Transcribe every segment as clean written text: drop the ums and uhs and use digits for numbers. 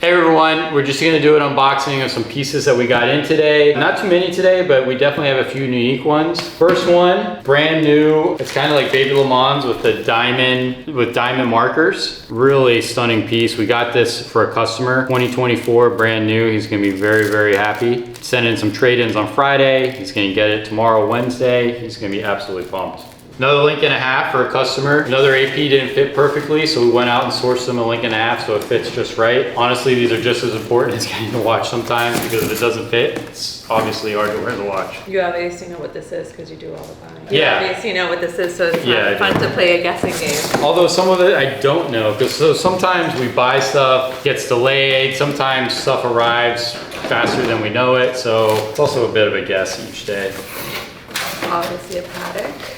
Hey everyone, we're just gonna do an unboxing of some pieces that we got in today. Not too many today, but we definitely have a few unique ones. First one, brand new. It's kind of like baby Lemans with the diamond markers. Really stunning piece. We got this for a customer, 2024, brand new. He's gonna be very, very happy. Sent in some trade-ins on Friday. He's gonna get it tomorrow, Wednesday. He's gonna be absolutely pumped. Another link and a half for a customer. Another AP didn't fit perfectly, so we went out and sourced them a link and a half so it fits just right. Honestly, these are just as important as getting the watch sometimes, because if it doesn't fit, it's obviously hard to wear the watch. You obviously know what this is because you do all the buying. Yeah. You obviously know what this is, so it's not fun to play a guessing game. Although some of it I don't know, because sometimes we buy stuff, gets delayed, sometimes stuff arrives faster than we know it, so it's also a bit of a guess each day. Obviously a Patek.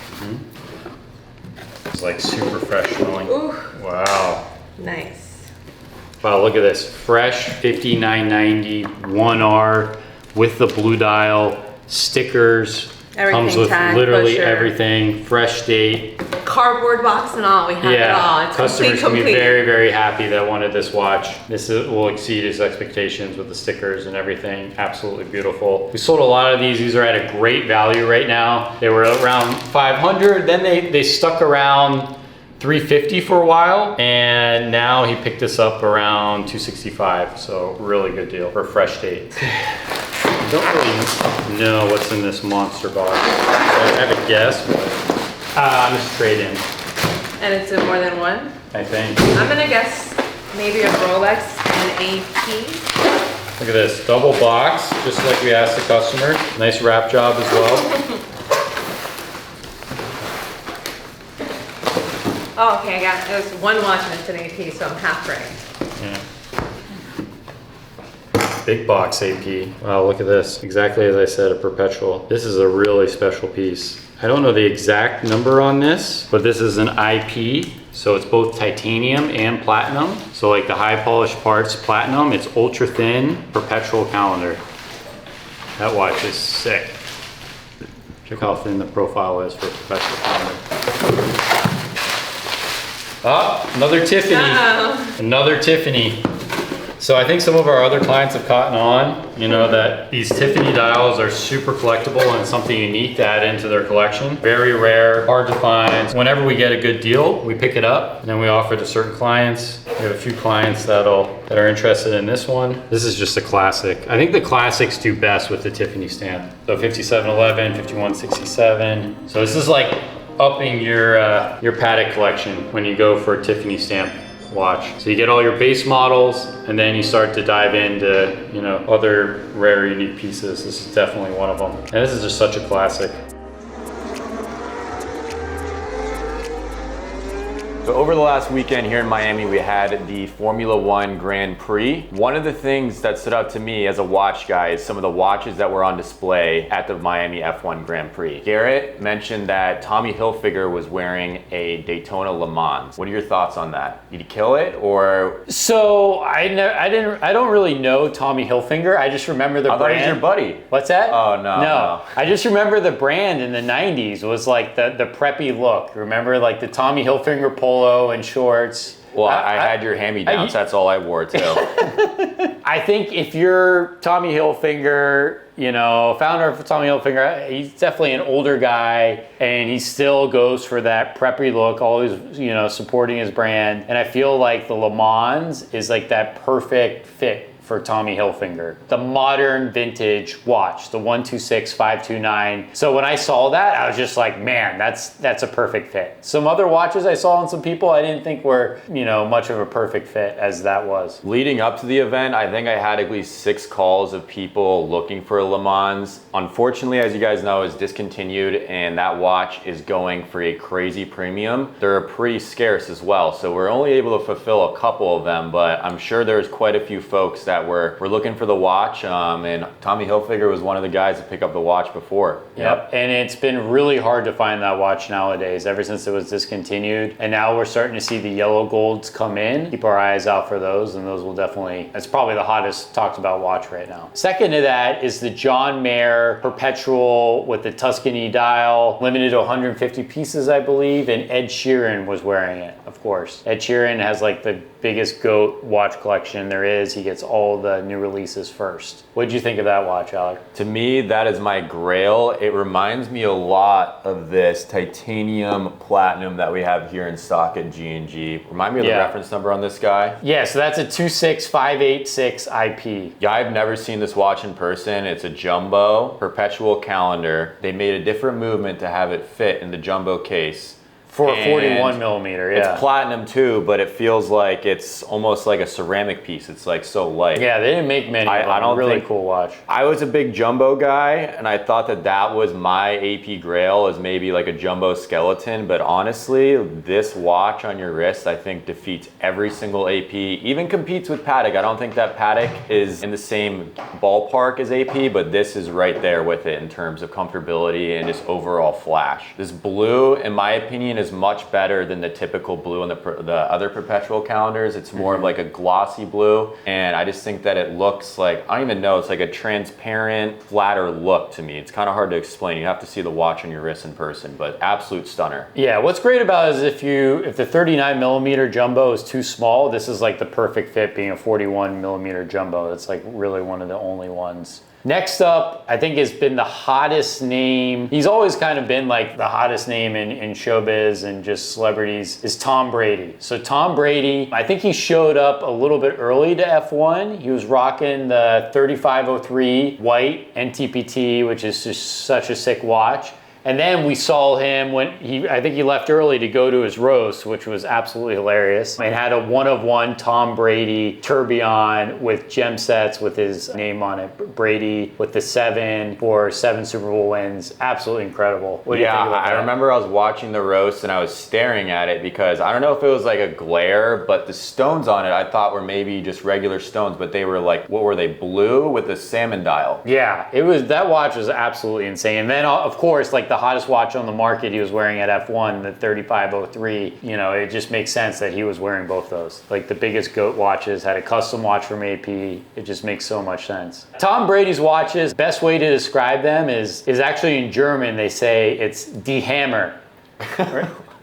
It's like super fresh smelling. Ooh. Wow. Nice. Wow, look at this. Fresh 5990 1R with the blue dial, stickers. Everything comes with tag, literally pusher. everything, fresh date. Cardboard box and all, we have it all. It's customers can be complete. very, very happy that wanted this watch. Will exceed his expectations with the stickers and everything. Absolutely beautiful. We sold a lot of these. These are at a great value right now. They were around 500. Then they stuck around 350 for a while, and now he picked us up around 265. So really good deal for a fresh date. I don't really know what's in this monster box. I have a guess, but just trade in. And it's in more than one? I think. I'm gonna guess maybe a Rolex and AP. Look at this, double box, just like we asked the customer. Nice wrap job as well. Oh, okay, I got, it was one watch and it's an AP, so I'm half right. Yeah. Big box AP. Wow, look at this. Exactly as I said, a Perpetual. This is a really special piece. I don't know the exact number on this, but this is an IP. So it's both titanium and platinum. So like the high polished parts, platinum. It's ultra thin, Perpetual calendar. That watch is sick. Check how thin the profile is for a Perpetual calendar. Ah, another Tiffany. Uh-oh. Another Tiffany. So I think some of our other clients have caught on, you know, that these Tiffany dials are super collectible and something unique to add into their collection. Very rare, hard to find. Whenever we get a good deal, we pick it up and then we offer to certain clients. We have a few clients that are interested in this one. This is just a classic. I think the classics do best with the Tiffany stamp. So 5711, 5167. So this is like upping your Patek collection when you go for a Tiffany stamp watch. So you get all your base models and then you start to dive into, you know, other rare unique pieces. This is definitely one of them. And this is just such a classic. So over the last weekend here in Miami, we had the Formula One Grand Prix. One of the things that stood out to me as a watch guy is some of the watches that were on display at the Miami F1 Grand Prix. Garrett mentioned that Tommy Hilfiger was wearing a Daytona Lemans. What are your thoughts on that? Did he kill it or? So I don't really know Tommy Hilfiger. I just remember the brand. I thought he was your buddy. What's that? Oh, no. I just remember the brand in the 90s was like the preppy look. Remember like the Tommy Hilfiger polo and shorts. Well, I had your hand-me-downs, that's all I wore too. I think if you're Tommy Hilfiger, you know, founder of Tommy Hilfiger, he's definitely an older guy and he still goes for that preppy look, always, you know, supporting his brand. And I feel like the Lemans is like that perfect fit for Tommy Hilfiger. The modern vintage watch, the 126 529. So when I saw that, I was just like, man, that's a perfect fit. Some other watches I saw on some people I didn't think were, you know, much of a perfect fit as that was. Leading up to the event, I think I had at least 6 calls of people looking for a Lemans. Unfortunately, as you guys know, it's discontinued and that watch is going for a crazy premium. They're pretty scarce as well, so we're only able to fulfill a couple of them, but I'm sure there's quite a few folks that were looking for the watch, and Tommy Hilfiger was one of the guys to pick up the watch before. Yep, and it's been really hard to find that watch nowadays, ever since it was discontinued. And now we're starting to see the yellow golds come in. Keep our eyes out for those, and those will definitely, it's probably the hottest talked about watch right now. Second to that is the John Mayer Perpetual with the Tuscany dial, limited to 150 pieces, I believe, and Ed Sheeran was wearing it. of course. Ed Sheeran has like the biggest GOAT watch collection there is. He gets all the new releases first. What'd you think of that watch, Alec? To me, that is my grail. It reminds me a lot of this titanium platinum that we have here in stock at G&G. Remind me of the reference number on this guy. Yeah, so that's a 26586 IP. Yeah, I've never seen this watch in person. It's a jumbo Perpetual calendar. They made a different movement to have it fit in the jumbo case. For a 41 millimeter, yeah. It's platinum too, but it feels like it's almost like a ceramic piece. It's like so light. Yeah, they didn't make many of them. I don't really think, cool watch. I was a big jumbo guy, and I thought that that was my AP grail, is maybe like a jumbo skeleton. But honestly, this watch on your wrist, I think defeats every single AP. Even competes with Patek. I don't think that Patek is in the same ballpark as AP, but this is right there with it in terms of comfortability and just overall flash. This blue, in my opinion, is much better than the typical blue in the other Perpetual calendars. It's more of like a glossy blue, and I just think that it looks like, I don't even know, it's like a transparent, flatter look to me. It's kind of hard to explain. You have to see the watch on your wrist in person, but absolute stunner. Yeah, what's great about it is if the 39 millimeter jumbo is too small, this is like the perfect fit, being a 41 millimeter jumbo. It's like really one of the only ones. Next up, I think has been the hottest name. He's always kind of been like the hottest name in showbiz and just celebrities, is Tom Brady. So Tom Brady, I think he showed up a little bit early to F1. He was rocking the 3503 white NTPT, which is just such a sick watch. And then we saw him when I think he left early to go to his roast, which was absolutely hilarious. And had a one-of-one Tom Brady tourbillon with gem sets with his name on it. Brady with the 7 for 7 Super Bowl wins. Absolutely incredible. What do you think about that? I remember I was watching the roast and I was staring at it because I don't know if it was like a glare, but the stones on it I thought were maybe just regular stones, but they were like, what were they, blue with a salmon dial? Yeah, that watch was absolutely insane. And then of course, like the hottest watch on the market he was wearing at F1, the 3503, you know, it just makes sense that he was wearing both those. Like the biggest GOAT watches, had a custom watch from AP. It just makes so much sense. Tom Brady's watches, best way to describe them is actually in German, they say it's Die Hammer.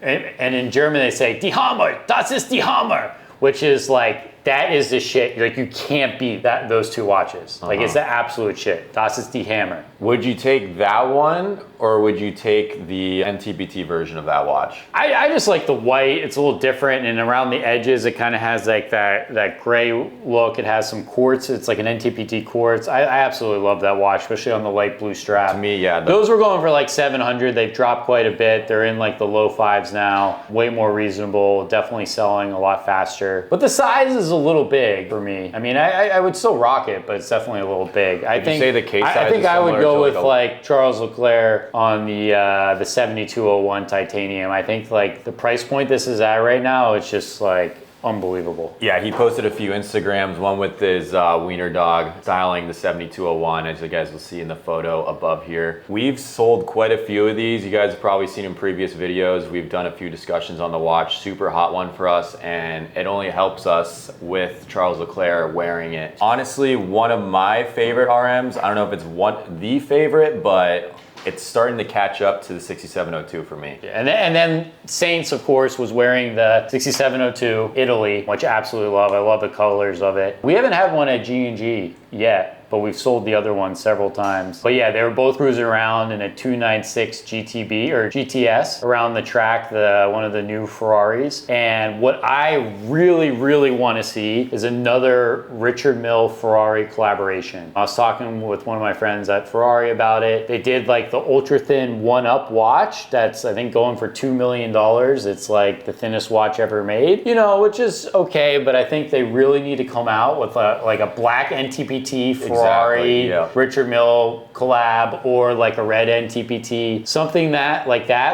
And in German they say, Die Hammer, das ist die Hammer, which is like, that is the shit. Like you can't beat those two watches. Like it's the absolute shit. Das ist die Hammer. Would you take that one or would you take the NTPT version of that watch? I just like the white. It's a little different, and around the edges it kind of has like that gray look. It has some quartz. It's like an NTPT quartz. I absolutely love that watch, especially on the light blue strap. To me, yeah. Those were going for like 700. They've dropped quite a bit. They're in like the low 5s now. Way more reasonable. Definitely selling a lot faster. But the size is a little big for me. I mean, I would still rock it, but it's definitely a little big. I think say the case size I think is I would go with like like Charles Leclerc on the 7201 titanium. I think like the price point this is at right now, it's just like unbelievable. Yeah, he posted a few Instagrams, one with his wiener dog styling the 7201, as you guys will see in the photo above here. We've sold quite a few of these. You guys have probably seen in previous videos. We've done a few discussions on the watch. Super hot one for us, and it only helps us with Charles Leclerc wearing it. Honestly, one of my favorite RMs. I don't know if it's the favorite, but it's starting to catch up to the 6702 for me. Yeah, and then Saints, of course, was wearing the 6702 Italy, which I absolutely love. I love the colors of it. We haven't had one at G&G yet, but we've sold the other one several times. But yeah, they were both cruising around in a 296 GTB or GTS around the track, one of the new Ferraris. And what I really, really want to see is another Richard Mille Ferrari collaboration. I was talking with one of my friends at Ferrari about it. They did like the ultra thin 1-Up watch that's I think going for $2 million. It's like the thinnest watch ever made, you know, which is okay, but I think they really need to come out with like a black NTPT Ferrari, Richard Mille collab, or like a red NTPT. Something that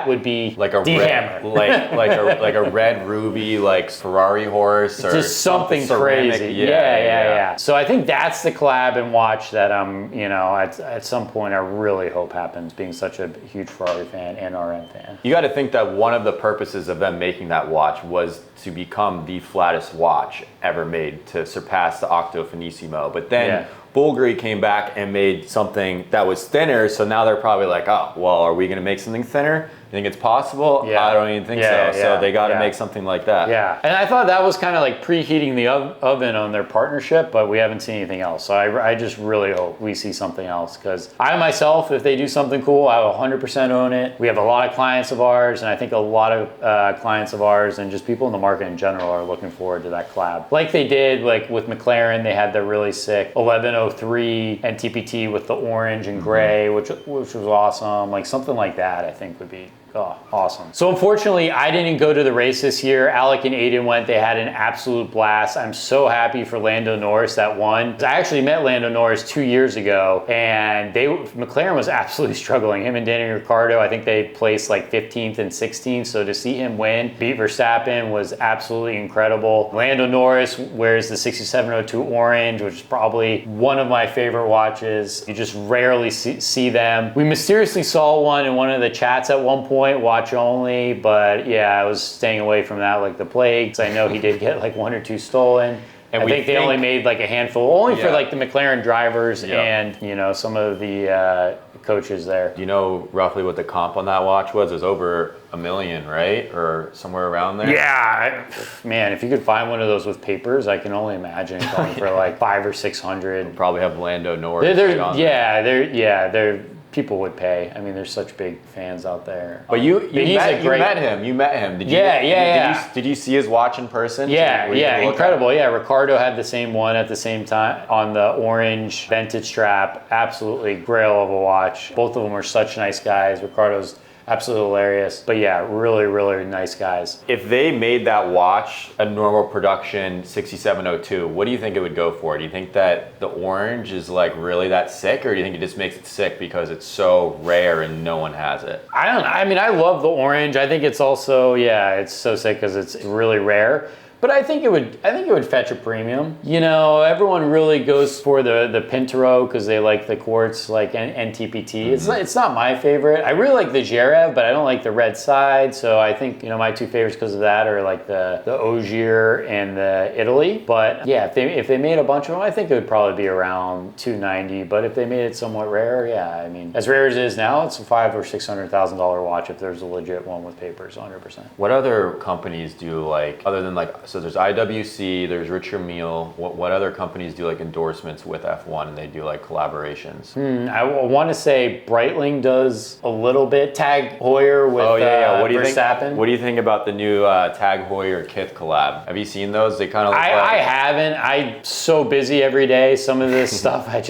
would be like a hammer. like a red ruby like Ferrari horse, or just something crazy. Yeah. So I think that's the collab and watch that you know, at some point I really hope happens, being such a huge Ferrari fan and RM fan. You got to think that one of the purposes of them making that watch was to become the flattest watch ever made, to surpass the Octo Finissimo. But then Bulgari came back and made something that was thinner, so now they're probably like, oh, well, are we going to make something thinner? think it's possible? Yeah. I don't even think Yeah, so. yeah, So they got to yeah. make something like that. Yeah, and I thought that was kind of like preheating the oven on their partnership, but we haven't seen anything else. So I just really hope we see something else, because I myself, if they do something cool, I will 100% own it. We have a lot of clients of ours, and I think a lot of clients of ours and just people in the market in general are looking forward to that collab. Like they did, like with McLaren, they had the really sick 1103 NTPT with the orange and gray, which was awesome. Like something like that, I think would be awesome. So unfortunately, I didn't go to the race this year. Alec and Aiden went. They had an absolute blast. I'm so happy for Lando Norris that won. I actually met Lando Norris 2 years ago, and McLaren was absolutely struggling. Him and Danny Ricciardo, I think they placed like 15th and 16th. So to see him win, beat Verstappen, was absolutely incredible. Lando Norris wears the 6702 orange, which is probably one of my favorite watches. You just rarely see them. We mysteriously saw one in one of the chats at one point, watch only, but yeah, I was staying away from that like the plague. I know he did get like 1 or 2 stolen. And I think they only made like a handful, only for like the McLaren drivers and, you know, some of the coaches there. Do you know roughly what the comp on that watch was? It was over $1 million, right? Or somewhere around there? Yeah, man, if you could find one of those with papers, I can only imagine it going for like 500 or 600. Probably have Lando Norris right on there. People would pay. I mean, there's such big fans out there. But you met him. Did you see his watch in person? Yeah, incredible. Yeah, Ricardo had the same one at the same time on the orange vintage strap. Absolutely grail of a watch. Both of them are such nice guys. Ricardo's absolutely hilarious. But yeah, really, really nice guys. If they made that watch a normal production 6702, what do you think it would go for? Do you think that the orange is like really that sick, or do you think it just makes it sick because it's so rare and no one has it? I don't know. I mean, I love the orange. I think it's also, it's so sick because it's really rare. But I think it would fetch a premium. You know, everyone really goes for the Pintaro because they like the quartz, like NTPT. It's not my favorite. I really like the Gerev, but I don't like the red side. So I think, you know, my 2 favorites because of that are like the Ogier and the Italy. But yeah, if they made a bunch of them, I think it would probably be around $290. But if they made it somewhat rare, I mean, as rare as it is now, it's a $500,000 or $600,000 watch if there's a legit one with papers, 100%. What other companies do like, other than like, so there's IWC, there's Richard Mille. What other companies do like endorsements with F1 and they do like collaborations? I want to say Breitling does a little bit. Tag Heuer with Verstappen. What do you think about the new Tag Heuer Kith collab? Have you seen those? They kind of look I haven't. I'm so busy every day. Some of this stuff I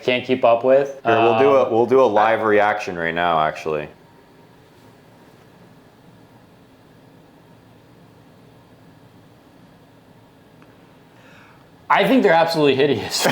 can't keep up with. Here, we'll do a live reaction right now, actually. I think they're absolutely hideous.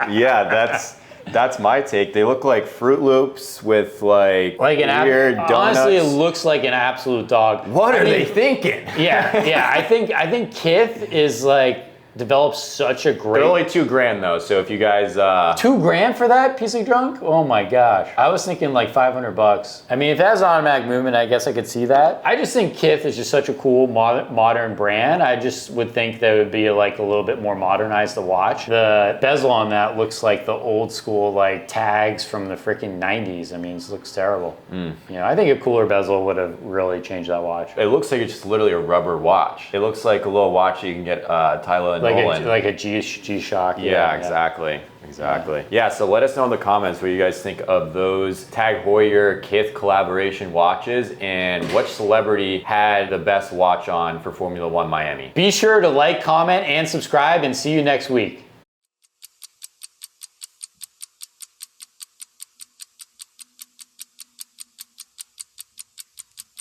Yeah, that's my take. They look like Fruit Loops with like weird donuts. Honestly, it looks like an absolute dog. What are they thinking? Yeah. I think Kith is like developed such a great. They're only $2,000 though. So if you guys $2,000 for that piece of junk? Oh my gosh! I was thinking like $500. I mean, if it has automatic movement, I guess I could see that. I just think Kith is just such a cool modern brand. I just would think that it would be like a little bit more modernized to watch. The bezel on that looks like the old school like tags from the freaking 90s. I mean, it looks terrible. You know, I think a cooler bezel would have really changed that watch. It looks like it's just literally a rubber watch. It looks like a little watch you can get Tyler and Nolan. Like a G-Shock. Yeah, exactly. Yeah, so let us know in the comments what you guys think of those Tag Heuer Kith collaboration watches and which celebrity had the best watch on for Formula One Miami. Be sure to like, comment, and subscribe, and see you next week.